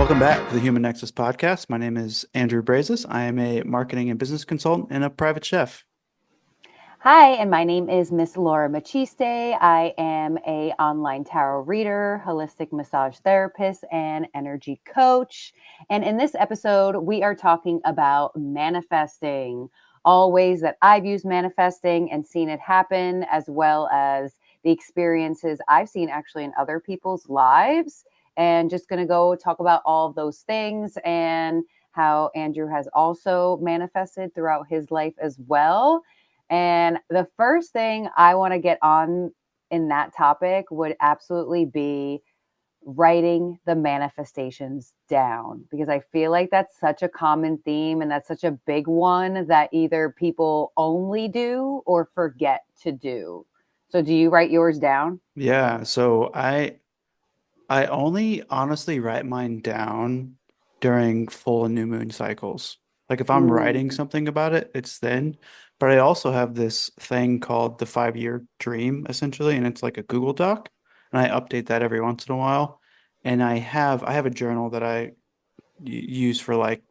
Welcome back to the Human Nexus podcast. My name is Andrew Brazis. I am a marketing and business consultant and a private chef. Hi, and my name is Miss Laura Machiste. I am a online tarot reader, holistic massage therapist, and energy coach. And in this episode, we are talking about manifesting, all ways that I've used manifesting and seen it happen, as well as the experiences I've seen actually in other people's lives. And just going to go talk about all of those things and how Andrew has also manifested throughout his life as well. And the first thing I want to get on in that topic would absolutely be writing the manifestations down, because I feel like that's such a common theme and that's such a big one that either people only do or forget to do. So do you write yours down? Yeah, so I only honestly write mine down during full and new moon cycles. Like if I'm writing Mm, something about it, it's then. But I also have this thing called the 5-year dream, essentially, and it's like a Google Doc, and I update that every once in a while. And I have a journal that I use for like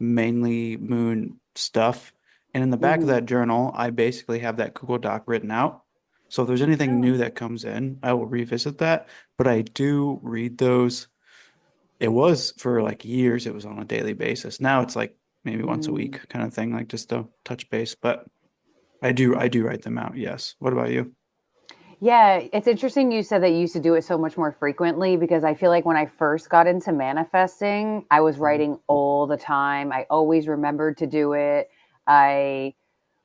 mainly moon stuff. And in the back of mhm. that journal, I basically have that Google Doc written out. So if there's anything Oh. new that comes in, I will revisit that. But I do read those. It was for like years, it was on a daily basis. Now it's like maybe once a Mm. week kind of thing, like just to touch base. But I do write them out, yes. What about you? Yeah, it's interesting you said that you used to do it so much more frequently, because I feel like when I first got into manifesting, I was Mhm. writing all the time. I always remembered to do it. I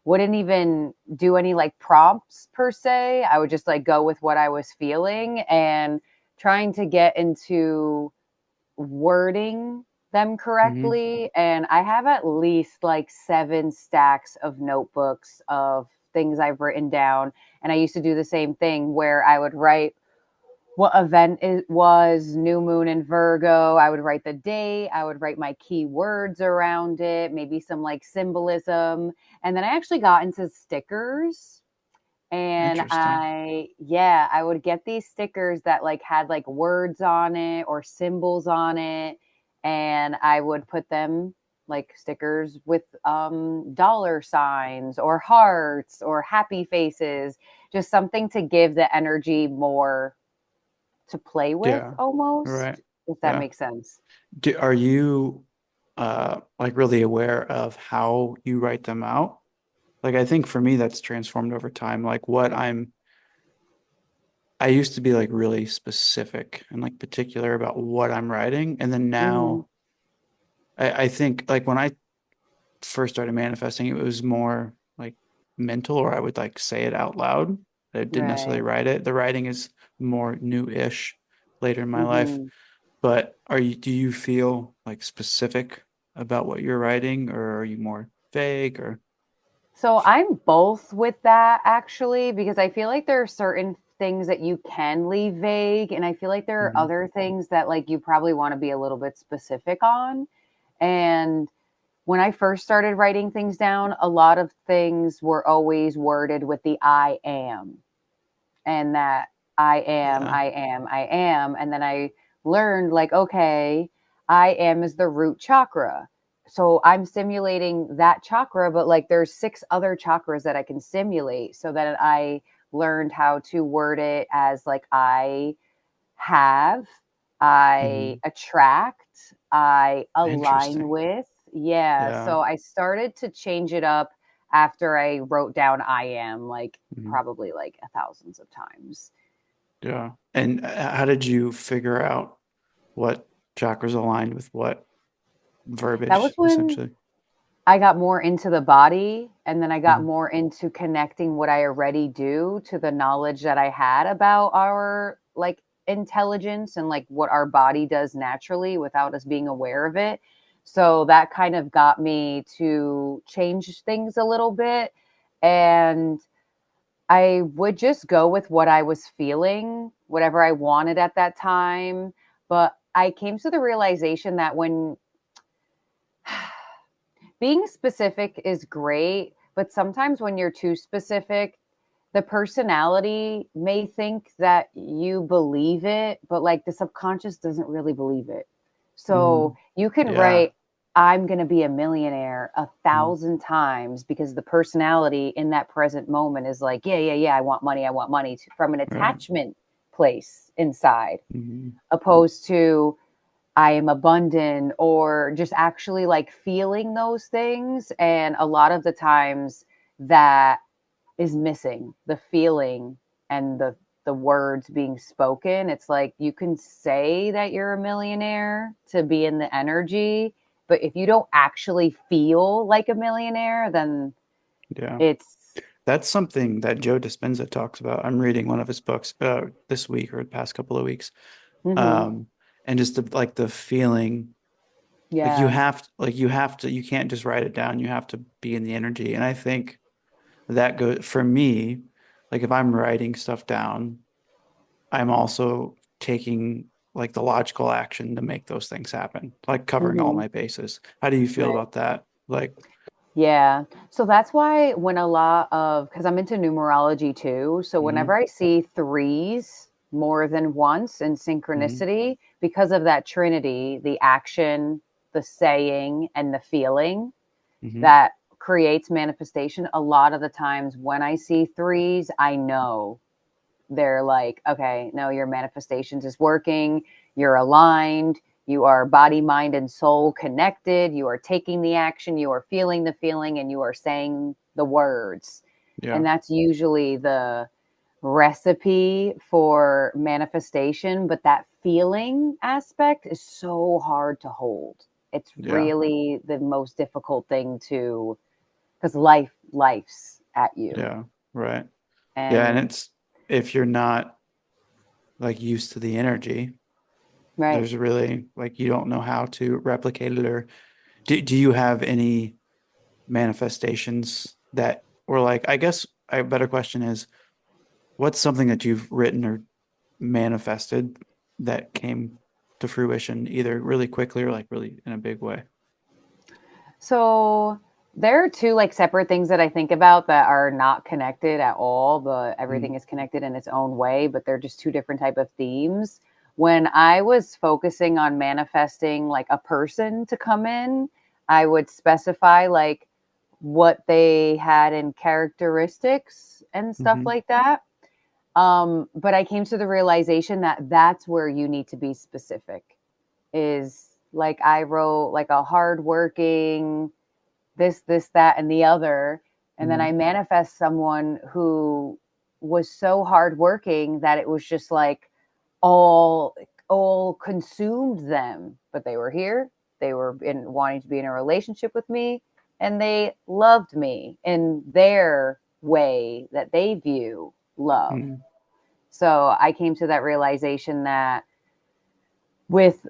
wouldn't even do any like prompts per se. I would just like go with what I was feeling and trying to get into wording them Mhm. correctly. And I have at least like 7 stacks of notebooks of things I've written down. And I used to do the same thing where I would write what event it was, new moon in Virgo. I would write the date. I would write my key words around it, maybe some like symbolism. And then I actually got into stickers. And Interesting. yeah, I would get these stickers that like had like words on it or symbols on it. And I would put them like stickers with dollar signs or hearts or happy faces, just something to give the energy more to play with Yeah. Right. almost, if that Yeah. makes sense. Are you like really aware of how you write them out? Like I think for me that's transformed over time. Like I used to be like really specific and like particular about what I'm writing. And then Hmm. now I think like when I first started manifesting, it was more like mental or I would like say it out loud. I didn't necessarily Right. write it. The writing is more new-ish later in my life. Hmm. But do you feel like specific about what you're writing or are you more vague or So I'm both with that actually, because I feel like there are certain things that you can leave vague, and I feel like there are Mhm. other things that like you probably want to be a little bit specific on. And when I first started writing things down, a lot of things were always worded with the I am, and that I am, Yeah. I am, I am. And then I learned, like, okay, I am is the root chakra. So I'm stimulating that chakra, but like there's 6 other chakras that I can stimulate. So that I learned how to word it as like I have, I Hmm. attract, I align Interesting. with. Yeah. Yeah. So I started to change it up after I wrote down I am, like Mhm. probably like thousands of times. Yeah. And how did you figure out what chakras aligned with what That was verbiage, when essentially? I got more into the body, and then I got Mhm. more into connecting what I already do to the knowledge that I had about our like intelligence and like what our body does naturally without us being aware of it. So that kind of got me to change things a little bit. And I would just go with what I was feeling, whatever I wanted at that time. But I came to the realization that when being specific is great, but sometimes when you're too specific, the personality may think that you believe it, but like the subconscious doesn't really believe it. So you can Yeah. write, I'm going to be a millionaire a Mhm. thousand times because the personality in that present moment is like, yeah, yeah, yeah, I want money from an Right. attachment place inside, Mhm. opposed to I am abundant or just actually like feeling those things. And a lot of the times that is missing the feeling and the words being spoken. It's like you can say that you're a millionaire to be in the energy, but if you don't actually feel like a millionaire, then Yeah. it's That's something that Joe Dispenza talks about. I'm reading one of his books this week or the past couple of weeks. mhm, Um, and just like the feeling, like yeah, you can't just write it down. You have to be in the energy. And I think that goes for me, like if I'm writing stuff down, I'm also taking like the logical action to make those things happen, like covering all mhm, my bases. How do you feel right. about that? Like, Yeah. So that's why when a lot of, because I'm into numerology too. So whenever hmm I see threes more than once in hmm synchronicity, because of that trinity, the action, the saying, and the feeling hmm that creates manifestation, a lot of the times when I see threes, I know they're like, okay, no, your manifestations is working, you're aligned, you are body, mind, and soul connected, you are taking the action, you are feeling the feeling, and you are saying the words. yeah, And that's usually the recipe for manifestation. But that feeling aspect is so hard to hold. It's yeah, really the most difficult thing to, because life's at you. yeah, right. Yeah, and And it's if you're not like used to the energy, right. there's really like you don't know how to replicate it or do you have any manifestations that were like, I guess a better question is, what's something that you've written or manifested that came to fruition either really quickly or like really in a big way? So there are two like separate things that I think about that are not connected at all, but everything Mm, is connected in its own way, but they're just two different type of themes. When I was focusing on manifesting like a person to come in, I would specify like what they had in characteristics and stuff hmm like that. But I came to the realization that that's where you need to be specific. Is like I wrote like a hardworking this, that, and the other. And then hmm I manifest someone who was so hardworking that it was just like all all consumed them. But they were here. They were in wanting to be in a relationship with me, and they loved me in their way that they view love. hmm So I came to that realization that with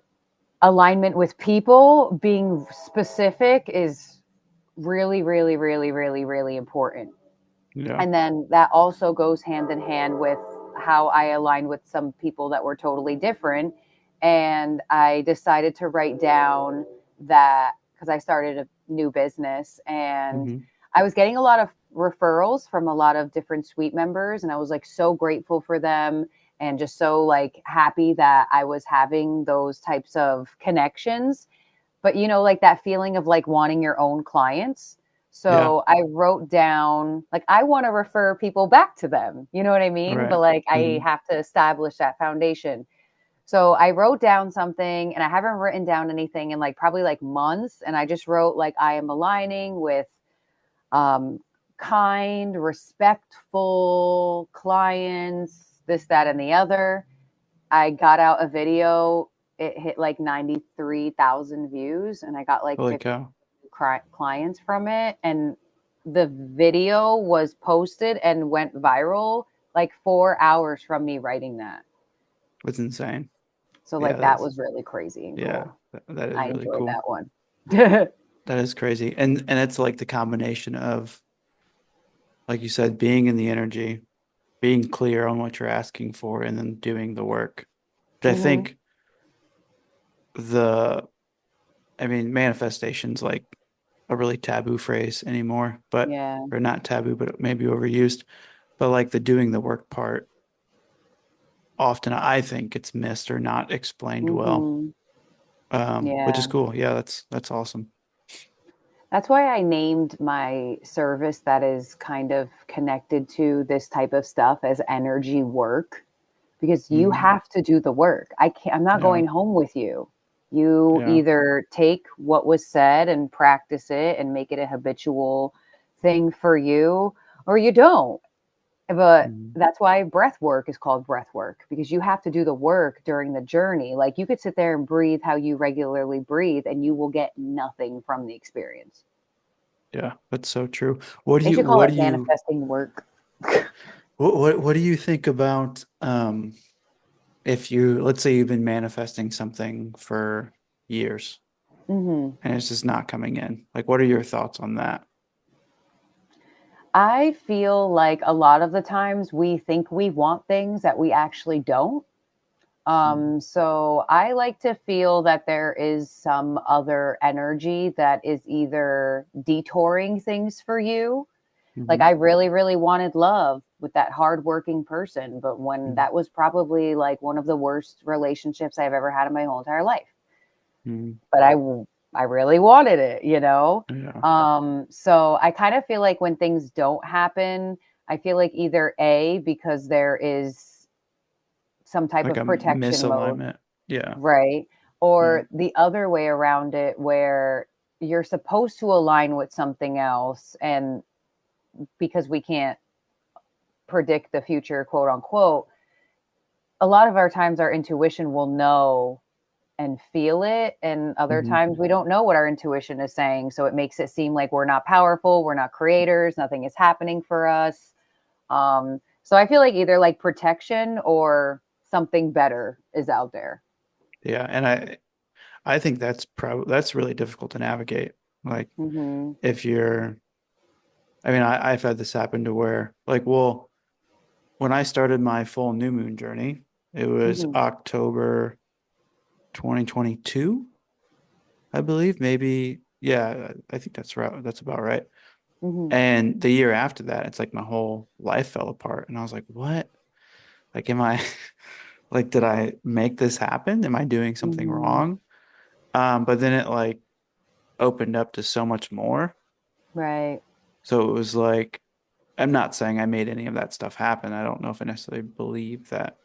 alignment with people, being specific is really, really, really, really, really important. Yeah. And then that also goes hand in hand with how I align with some people that were totally different. And I decided to write down that because I started a new business and hmm I was getting a lot of referrals from a lot of different suite members. And I was like so grateful for them and just so like happy that I was having those types of connections, but like that feeling of like wanting your own clients. Yeah. So I wrote down like I want to refer people back to them. You know what I mean? But Right. like I hmm have to establish that foundation. So I wrote down something and I haven't written down anything in like probably like months. And I just wrote like I am aligning with um, kind, respectful clients, this, that, and the other. I got out a video. It hit like 93,000 views, and I got like Holy 50 cow. clients from it. And the video was posted and went viral like 4 hours from me writing that. It's insane. So, Yeah, like, that that's was really crazy and yeah, cool. that is I really enjoyed cool. that one. That is crazy. And it's like the combination of, like you said, being in the energy, being clear on what you're asking for, and then doing the work. Which I hmm think the, I mean, manifestation's like a really taboo phrase anymore, but Yeah. or not taboo, but maybe overused. But like the doing the work part, often I think it's missed or not explained well. hmm which is Yeah. cool. Yeah, that's awesome. That's why I named my service that is kind of connected to this type of stuff as energy work, because you Mm, have to do the work. I'm not yeah, going home with you. You yeah. either take what was said and practice it and make it a habitual thing for you, or you don't. But Mm, that's why breath work is called breath work, because you have to do the work during the journey. Like you could sit there and breathe how you regularly breathe and you will get nothing from the experience. yeah, that's so true. They should call it manifesting work. What do you think about if you, let's say you've been manifesting something for years Hmm. and it's just not coming in? Like, what are your thoughts on that? I feel like a lot of the times we think we want things that we actually don't. Mm, So I like to feel that there is some other energy that is either detouring things for you. Like I mhm, really, really wanted love with that hardworking person, but when mm, that was probably like one of the worst relationships I've ever had in my whole entire life. mm, But I really wanted it, you know? yeah, So I kind of feel like when things don't happen, I feel like either A, because there is some type like of a protection mode, misalignment. Yeah. right? Yeah. Or the other way around it, where you're supposed to align with something else. And because we can't predict the future, quote unquote, a lot of our times our intuition will know and feel it. And other Hmm. times we don't know what our intuition is saying. So it makes it seem like we're not powerful, we're not creators, nothing is happening for us. So I feel like either like protection or something better is out there. Yeah. And I think that's really difficult to navigate. Like Mm-hmm. if you're, I mean, I've had this happen to where like, well, when I started my full new moon journey, it was Mm-hmm. October 2022, I believe. Maybe, yeah, I think that's right. That's about right. Mm-hmm. And the year after that, it's like my whole life fell apart. And I was like, what? Like, am I like, did I make this happen? Am I doing something Mm-hmm. wrong? But then it like opened up to so much more. Right. So it was like, I'm not saying I made any of that stuff happen. I don't know if I necessarily believe that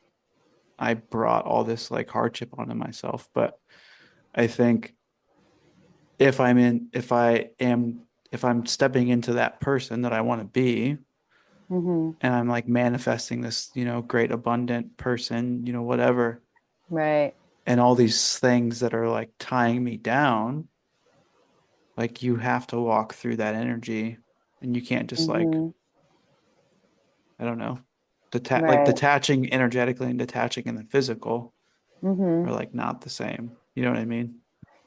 I brought all this like hardship onto myself, but I think if I'm stepping into that person that I want to be, Mm-hmm. and I'm like manifesting this, great abundant person, whatever, Right. and all these things that are like tying me down, like you have to walk through that energy and you can't just like, Mm-hmm. I don't know, Right. detaching energetically and detaching in the physical Mm-hmm. are like not the same. You know what I mean?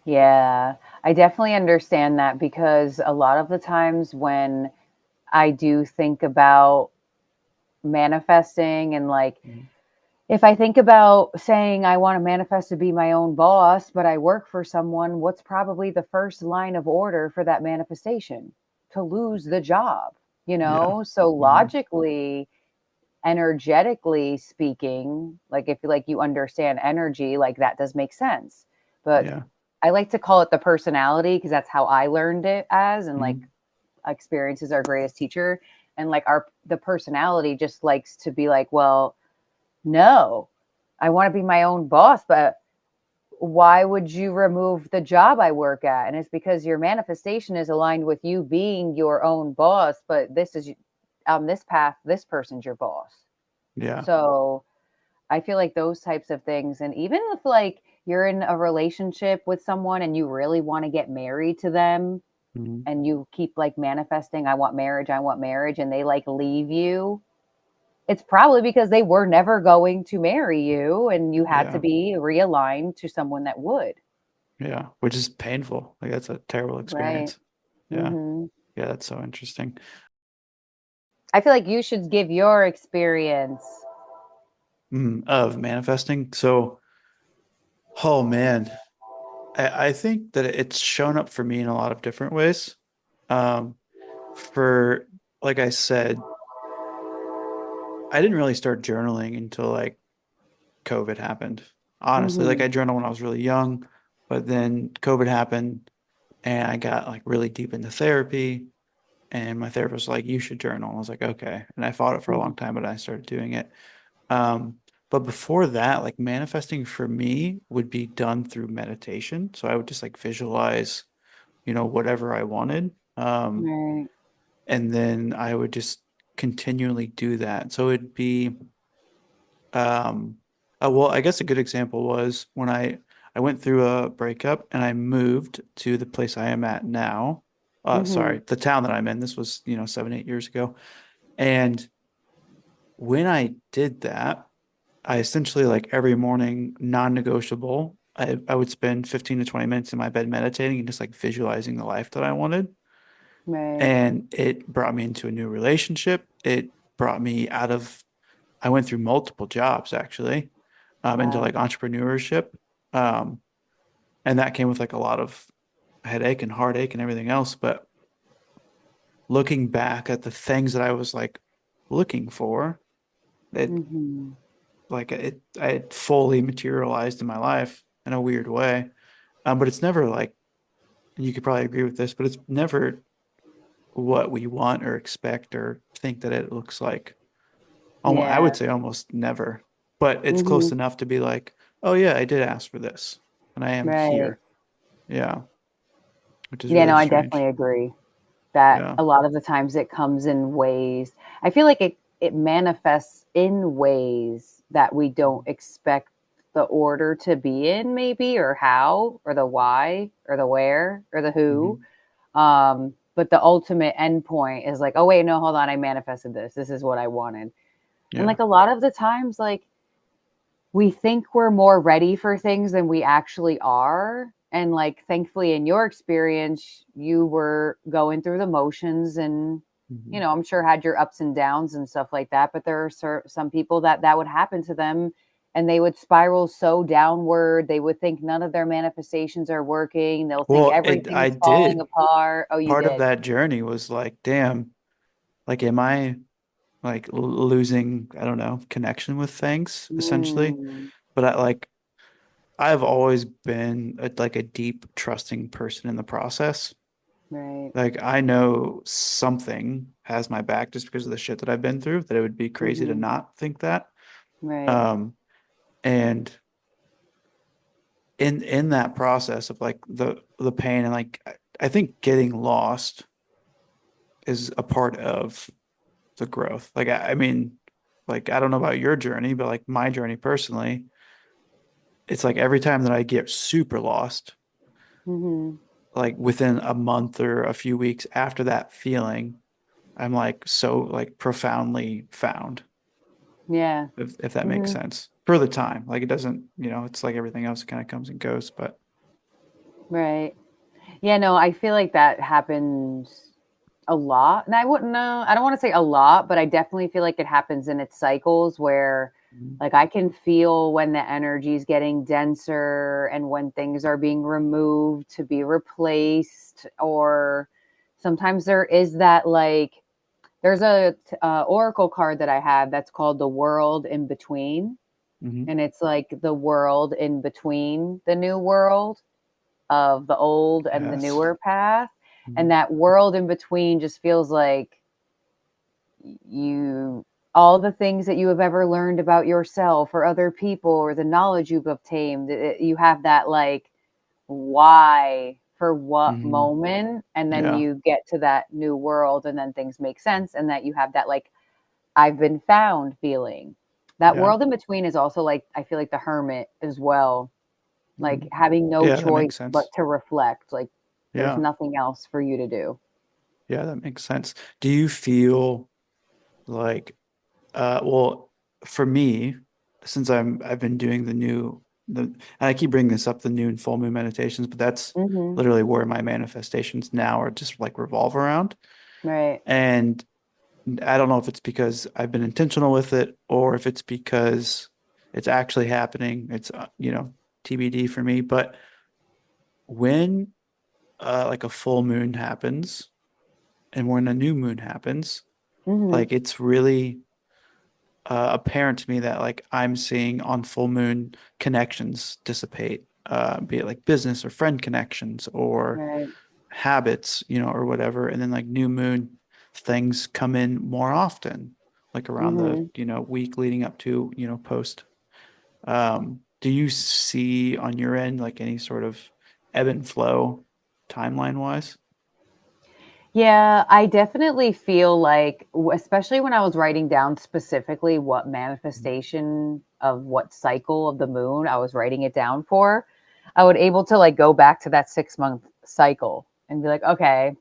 Yeah, I definitely understand that, because a lot of the times when I do think about manifesting and like, Mhm. if I think about saying I want to manifest to be my own boss, but I work for someone, what's probably the first line of order for that manifestation? To lose the job, you Yeah. know? So Hmm. logically, energetically speaking, like if like you understand energy, like that does make sense. But Yeah. I like to call it the personality, because that's how I learned it as, and like Hmm. experience is our greatest teacher. And like the personality just likes to be like, well, no, I want to be my own boss, but why would you remove the job I work at? And it's because your manifestation is aligned with you being your own boss, but this is on this path, this person's your boss. Yeah. So I feel like those types of things. And even if like you're in a relationship with someone and you really want to get married to them, Hmm. and you keep like manifesting, I want marriage, and they like leave you, it's probably because they were never going to marry you and you had to Yeah. be realigned to someone that would. Yeah. Which is painful. Like that's a terrible Right. experience. Yeah. Hmm. Yeah. That's so interesting. I feel like you should give your experience. Of manifesting. So, oh man, I think that it's shown up for me in a lot of different ways. Um, for like I said, I didn't really start journaling until like COVID happened. Honestly, like Hmm. I journaled when I was really young. But then COVID happened and I got like really deep into therapy. And my therapist was like, you should journal. I was like, okay. And I fought it for a long Mhm. time, but I started doing it. But before that, like manifesting for me would be done through meditation. So I would just like visualize, whatever I wanted. Right. And then I would just continually do that. So it'd be, um, well, I guess a good example was when I went through a breakup and I moved to the place I am at now. Mhm. Sorry, the town that I'm in. This was, 7, 8 years ago. And when I did that, I essentially like every morning, non-negotiable, I would spend 15 to 20 minutes in my bed meditating and just like visualizing the life that I wanted. Right. And it brought me into a new relationship. It brought me out of, I went through multiple jobs actually, into Wow. like entrepreneurship. Um, and that came with like a lot of headache and heartache and everything else. But looking back at the things that I was like looking for, it Mhm. I had fully materialized in my life in a weird way. But it's never like, and you could probably agree with this, but it's never what we want or expect or think that it looks like. Almost, I would Yeah. say almost never, but it's close Mhm. enough to be like, oh yeah, I did ask for this and I am Right. here. Yeah, which is Yeah, really no, I definitely strange. agree that Yeah. a lot of the times it comes in ways. I feel like it manifests in ways that we don't expect the order to be in, maybe, or how, or the why, or the where, or the who. Hmm. But the ultimate end point is like, oh wait, no, hold on, I manifested this. This is what I wanted. And Yeah. like a lot of the times, like we think we're more ready for things than we actually are. And like, thankfully, in your experience, you were going through the motions and, Hmm. I'm sure had your ups and downs and stuff like that. But there are some people that would happen to them and they would spiral so downward. They would think none of their manifestations are working. They'll think Well, I everything's falling did. apart. Oh, you Part of did. that journey was like, damn, like, am I like losing, I don't know, connection with things essentially? Mm, But I've always been like a deep trusting person in the process. right. Like I know something has my back just because of the shit that I've been through, that it would be crazy to Hmm. not think that. Right. Um, and in that process of like the pain and like I think getting lost is a part of the growth. Like I mean, like I don't know about your journey, but like my journey personally, it's like every time that I get super lost, Hmm. like within a month or a few weeks after that feeling, I'm like so like profoundly found, Yeah. if that makes Hmm. sense. For the time. Like it doesn't, it's like everything else kind of comes and goes, but Right. Yeah, no, I feel like that happens a lot. And I wouldn't know, I don't want to say a lot, but I definitely feel like it happens in its cycles where Mhm. like I can feel when the energy is getting denser and when things are being removed to be replaced, or sometimes there is that like there's a oracle card that I have that's called the world in between, Mhm. and it's like the world in between the new world of the old and the Yes. newer path. And Mhm. that world in between just feels like you, all the things that you have ever learned about yourself or other people or the knowledge you've obtained, you have that like why for what Mhm. moment. And then Yeah. you get to that new world and then things make sense. And that you have that like, I've been found feeling. That Yeah. world in between is also like, I feel like the hermit as well, like Mhm. having no Yeah, that choice makes but sense. to reflect. Like there's Yeah. nothing else for you to do. Yeah, that makes sense. Do you feel like well, for me, since I've been doing and I keep bringing this up, the new and full moon meditations, but that's Hmm. literally where my manifestations now are just like revolve around. Right. And I don't know if it's because I've been intentional with it or if it's because it's actually happening. It's TBD for me. But when like a full moon happens and when a new moon happens, Hmm. like it's really apparent to me that like I'm seeing on full moon connections dissipate. be it like business or friend connections or Right. habits, or whatever. And then like new moon things come in more often, like around the, Hmm. week leading up to, post. Do you see on your end like any sort of ebb and flow timeline wise? Yeah, I definitely feel like, especially when I was writing down specifically what manifestation of what cycle of the moon I was writing it down for, I would able to like go back to that 6 month cycle and be like, okay,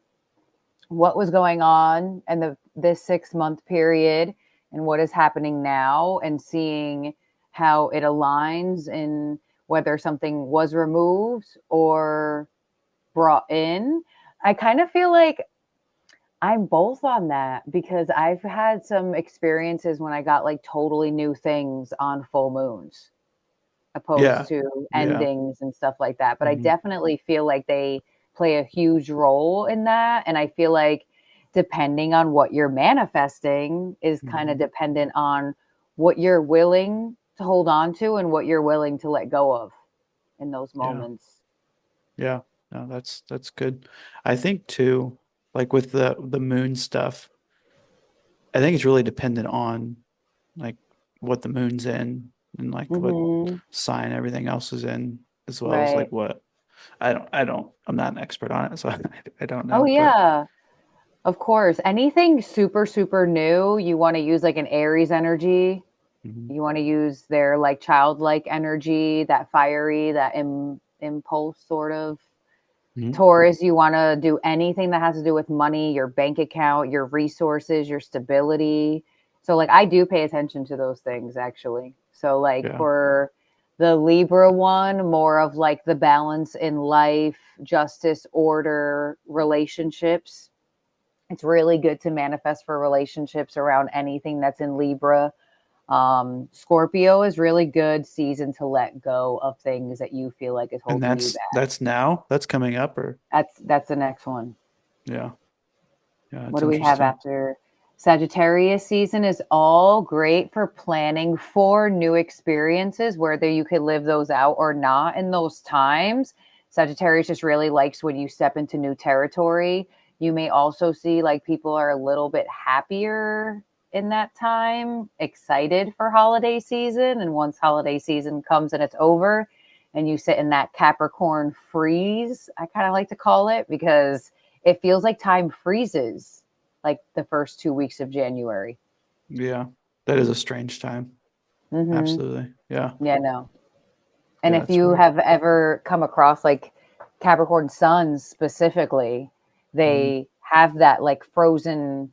what was going on in this 6 month period and what is happening now, and seeing how it aligns in whether something was removed or brought in. I kind of feel like I'm both on that because I've had some experiences when I got like totally new things on full moons opposed Yeah. to Yeah. endings and stuff like that. But I Hmm. definitely feel like they play a huge role in that. And I feel like depending on what you're manifesting is kind of Hmm. dependent on what you're willing to hold on to and what you're willing to let go of in those Yeah. moments. Yeah. No, that's good. I think too, like with the moon stuff, I think it's really dependent on like what the moon's in and like what Hmm. sign everything else is in, as well as like Right. what I'm not an expert on it, so I don't Oh, know, but yeah. Of course. Anything super, super new, you want to use like an Aries energy. mhm, You want to use their like childlike energy, that fiery, that impulse sort of. mhm, Taurus, you want to do anything that has to do with money, your bank account, your resources, your stability. So, like, I do pay attention to those things actually. So, like, yeah. for the Libra one, more of like the balance in life, justice, order, relationships. It's really good to manifest for relationships around anything that's in Libra. Scorpio is really good season to let go of things that you feel like is And holding you that's back. that's now, that's coming up, or That's the next one. yeah, yeah, What it's do we have interesting. after Sagittarius season is all great for planning for new experiences, whether you could live those out or not in those times. Sagittarius just really likes when you step into new territory. You may also see like people are a little bit happier in that time, excited for holiday season. And once holiday season comes and it's over, and you sit in that Capricorn freeze, I kind of like to call it, because it feels like time freezes like the first 2 weeks of January. Yeah, that is a strange time. Hmm. Absolutely. Yeah. Yeah, no. And Yeah, if it's you weird. have ever come across like Capricorn suns specifically, Hmm. they have that like frozen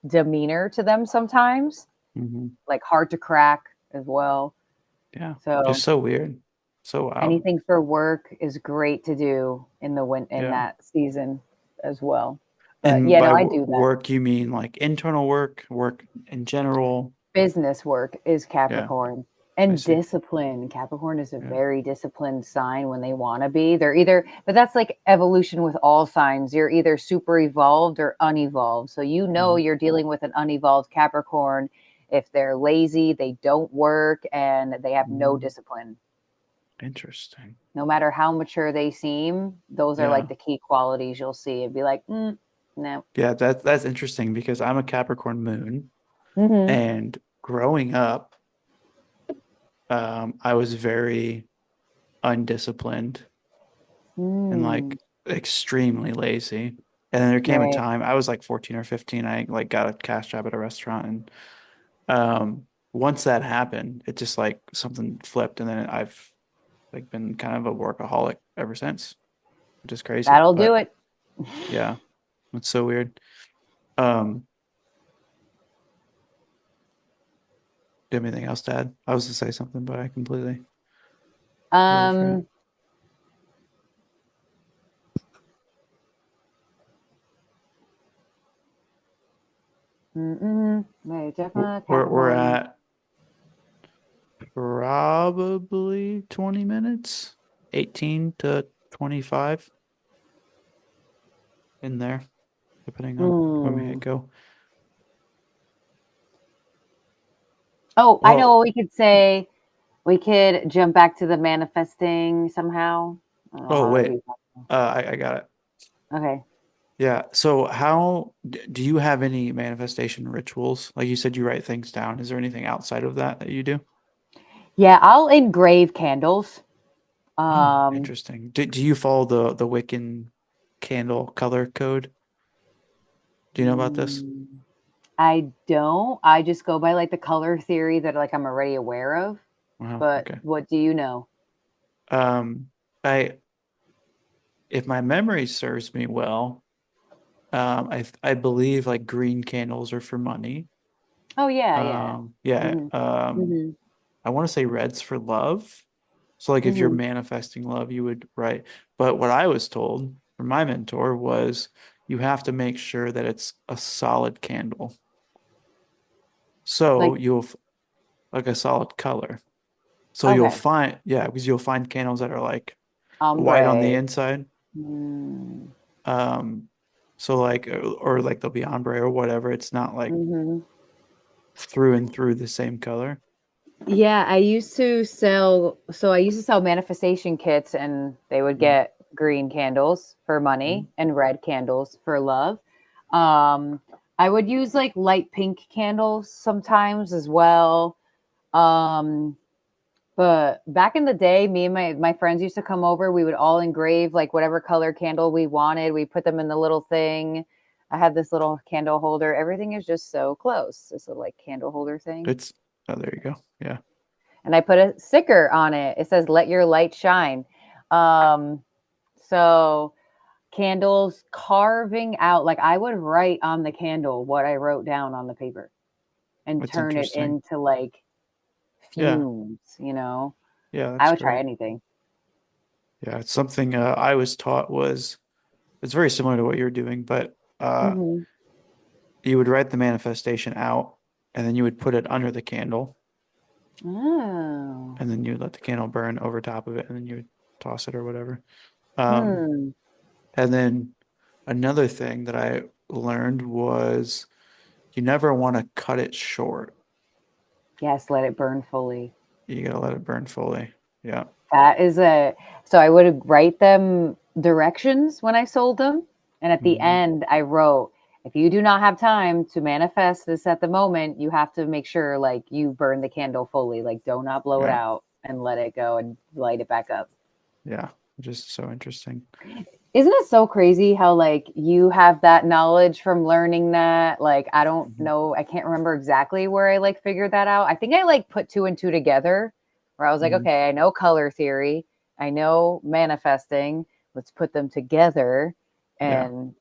demeanor to them sometimes, Hmm. like hard to crack as well. Yeah, just So so weird. So wild. anything for work is great to do in the in Yeah. that season as well. But And yeah, by no, I do that. work, you mean like internal work, work in general? Business work is Yeah, Capricorn. I And see. discipline. Capricorn is a Yeah. very disciplined sign when they want to be. They're either, but that's like evolution with all signs. You're either super evolved or unevolved. So you know Hmm. you're dealing with an unevolved Capricorn if they're lazy, they don't work, and they have no Hmm. discipline. Interesting. No matter how mature they seem, those are like Yeah. the key qualities you'll see and be like, no. Yeah, that's interesting because I'm a Capricorn moon, Mm-hmm. and growing up, I was very undisciplined and Mm, like extremely lazy. And then there came a right. time I was like 14 or 15. I like got a cash job at a restaurant, and once that happened, it just like something flipped, and then I've like been kind of a workaholic ever since, which is crazy. That'll do But it. yeah, it's so weird. Um, do you have anything else to add? I was to say something, but I completely forgot. Um, Right, definitely We're Capricorn. at probably 20 minutes, 18 to 25 in there, depending on when we hit Mm. go. Oh, I know Well, what we could say. We could jump back to the manifesting somehow. I don't know Oh, how wait. we. I got it. Okay. Yeah. So do you have any manifestation rituals? Like you said, you write things down. Is there anything outside of that that you do? Yeah, I'll engrave candles. Oh, Um, interesting. Do you follow the Wiccan candle color code? Do you know about this? mm, I don't. I just go by like the color theory that like I'm already aware of. Wow. But Okay. what do you know? Um, I if my memory serves me well, I believe like green candles are for money. Oh yeah, yeah. Yeah. Mhm. Mhm. I want to say red's for love. So like if you're Mhm. manifesting love, you would write. But what I was told from my mentor was you have to make sure that it's a solid candle. So Like you'll like a solid color. So you'll okay, find, yeah, because you'll find candles that are like white on the ombre. inside. Mm. Um, so like, or like they'll be ombre or whatever. It's not like Mhm. through and through the same color. Yeah, I used to sell manifestation kits and they would Mhm. get green candles for money Mhm. and red candles for love. Um, I would use like light pink candles sometimes as well. Um, but back in the day, me and my friends used to come over. We would all engrave like whatever color candle we wanted. We put them in the little thing. I had this little candle holder. Everything is just so close. This little like candle holder thing. It's, oh, there you go. Yeah. And I put a sticker on it. It says "Let your light shine." Um, so candles carving out like I would write on the candle what I wrote down on the paper and That's turn it interesting. into like Yeah. fumes. You know, Yeah, I that's would try great. anything. Yeah, it's something I was taught was it's very similar to what you're doing, but Hmm. you would write the manifestation out and then you would put it under the candle Oh, and then you would let the candle burn over top of it and then you would toss it or whatever. Um, hmm. and then another thing that I learned was you never want to cut it short. Yes, let it burn fully. You gotta let it burn fully. Yeah. That is a so I would write them directions when I sold them. And at the Hmm. end, I wrote, if you do not have time to manifest this at the moment, you have to make sure like you burn the candle fully. Like do not blow it Yeah. out and let it go and light it back up. Yeah. Just so interesting. Isn't it so crazy how like you have that knowledge from learning that? Like I don't Mhm. know, I can't remember exactly where I like figured that out. I think I like put two and two together where I was like, Mhm. okay, I know color theory, I know manifesting, let's put them together Yeah. and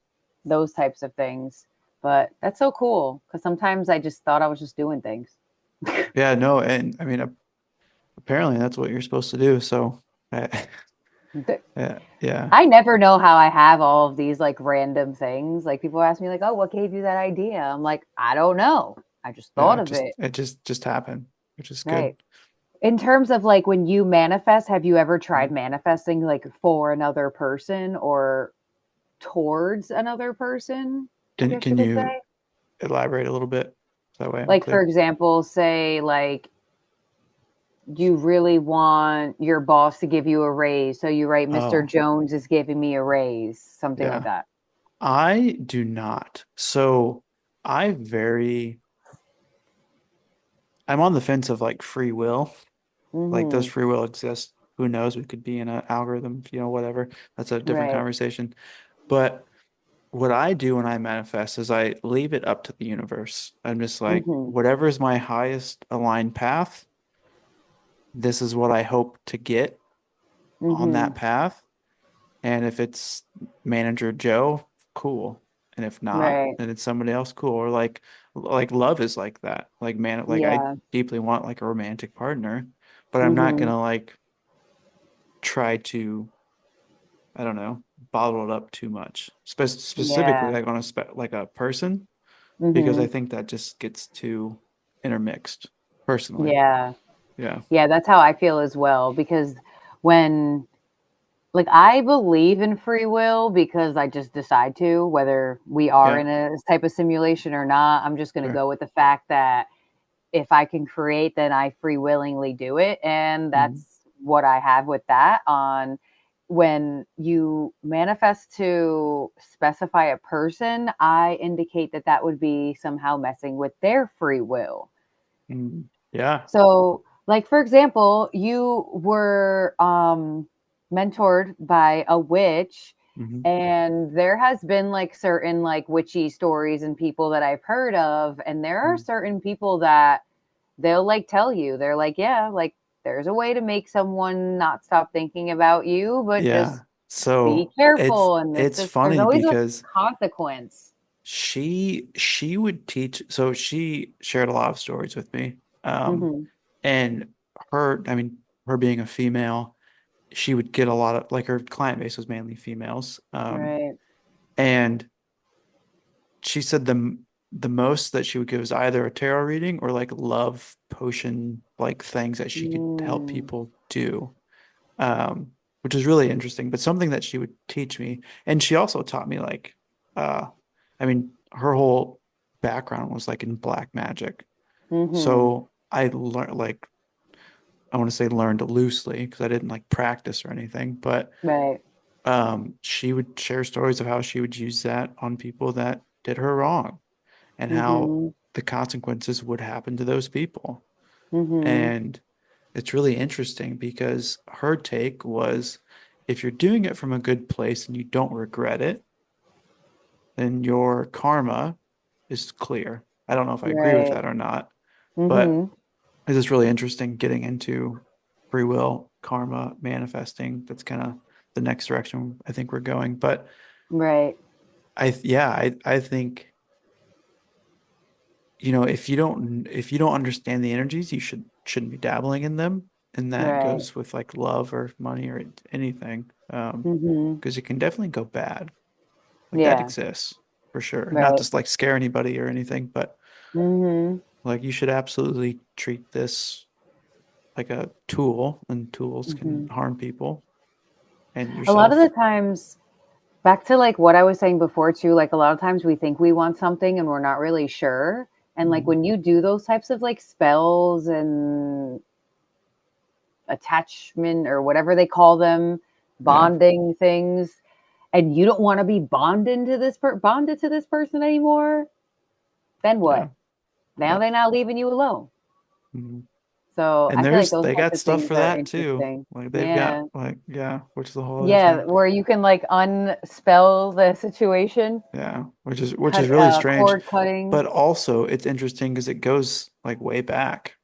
those types of things. But that's so cool because sometimes I just thought I was just doing things. Yeah, no, and I mean apparently that's what you're supposed to do. So yeah, yeah, I never know how I have all of these like random things. Like people ask me like, "Oh, what gave you that idea?" I'm like, "I don't know. I just yeah. thought of it." It just happened, which is good. Right. In terms of like when you manifest, have you ever tried Mhm. manifesting like for another person or towards another person? I guess you Can could you say. elaborate a little bit? So that way I'm Like for clear. example, say like you really want your boss to give you a raise, so you write Mr. Oh, Jones is giving me a raise, something like yeah. that. I do not. So I very I'm on the fence of like free will. Like, does Mhm. free will exist? Who knows? We could be in an algorithm, whatever. That's a different Right. conversation. But what I do when I manifest is I leave it up to the universe. I'm just like, Mhm. whatever is my highest aligned path, this is what I hope to get on that Mhm. path. And if it's Manager Joe, cool. And if not, Right. then it's somebody else, cool. Or like love is like that. Like man, like I Yeah. deeply want like a romantic partner, but I'm not Mhm. gonna like try to, I don't know, bottle it up too much. Specifically Yeah. like on like a person, because I Mhm. think that just gets too intermixed personally. Yeah. Yeah. Yeah, that's how I feel as well because when like I believe in free will because I just decide to whether we are Yeah. in a type of simulation or not. I'm just going to Sure. go with the fact that if I can create, then I free willingly do it. And Mhm. that's what I have with that. On when you manifest to specify a person, I indicate that that would be somehow messing with their free will. Mhm. Yeah. So, like for example, you were mentored by a witch, Hmm. and there has been like certain like witchy stories and people that I've heard of, and there are certain people that they'll like tell you, they're like, yeah, like there's a way to make someone not stop thinking about you, but Yeah. just be So careful. And it's there's funny always a because consequence. she would teach, so she shared a lot of stories with me. Hmm. And I mean, her being a female, she would get a lot of, like, her client base was mainly females. Right. And she said the most that she would give is either a tarot reading or like love potion like things that she could help Mm. people do. Which is really interesting, but something that she would teach me. And she also taught me like uh I mean, her whole background was like in black magic. Hmm. So I learned, like, I want to say learned loosely because I didn't like practice or anything, but Right. she would share stories of how she would use that on people that did her wrong and how Hmm. the consequences would happen to those people. Hmm. And it's really interesting because her take was, if you're doing it from a good place and you don't regret it, then your karma is clear. I don't know if I agree with Right. that or not, but Hmm. it's just really interesting getting into free will, karma, manifesting. That's kind of the next direction I think we're going. But Right. yeah, I think, if you don't understand the energies, you shouldn't be dabbling in them. And that Right. goes with like love or money or anything. Hmm. Because it can definitely go bad. Like that Yeah. exists for sure. Not Right. just like scare anybody or anything, but Hmm. like you should absolutely treat this like a tool, and tools can Hmm. harm people and A lot of the yourself. times, back to like what I was saying before too, like a lot of times we think we want something and we're not really sure. And like Mhm. when you do those types of like spells and attachment or whatever they call them, Yeah. bonding things, and you don't want to be bonded to this person anymore, then Yeah. what? Now Yeah. they're not leaving you alone. Mhm. So And I feel like those they types got of stuff things for are that too. interesting. Like they've got Yeah. like, yeah, which is a whole other Yeah, thing. where you can like unspell the situation, Yeah, which is cut really strange, cord cutting. but also it's interesting because it goes like way back.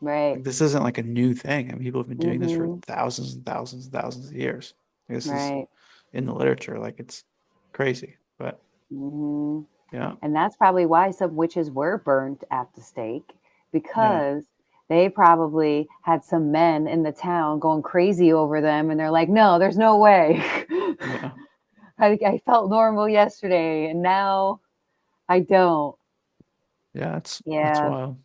Right. Like this isn't like a new thing. I mean, people have been doing this for Mhm. thousands and thousands and thousands of years. This is Right. in the literature. Like it's crazy, but Mhm. yeah, And that's probably why some witches were burnt at the stake, yeah, because they probably had some men in the town going crazy over them, and they're like, "No, there's no way." yeah, I felt normal yesterday, and now I don't. yeah. It's Yeah. wild.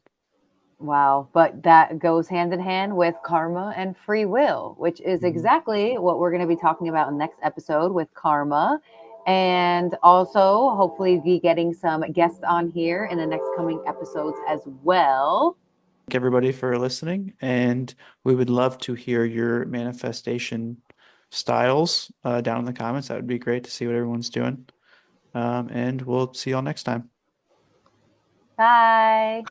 Wow. But that goes hand in hand with karma and free will, which is Mhm. exactly what we're going to be talking about in the next episode with karma. And also, hopefully, be getting some guests on here in the next coming episodes as well. Thank everybody for listening, and we would love to hear your manifestation styles down in the comments. That would be great to see what everyone's doing. And we'll see y'all next time. Bye.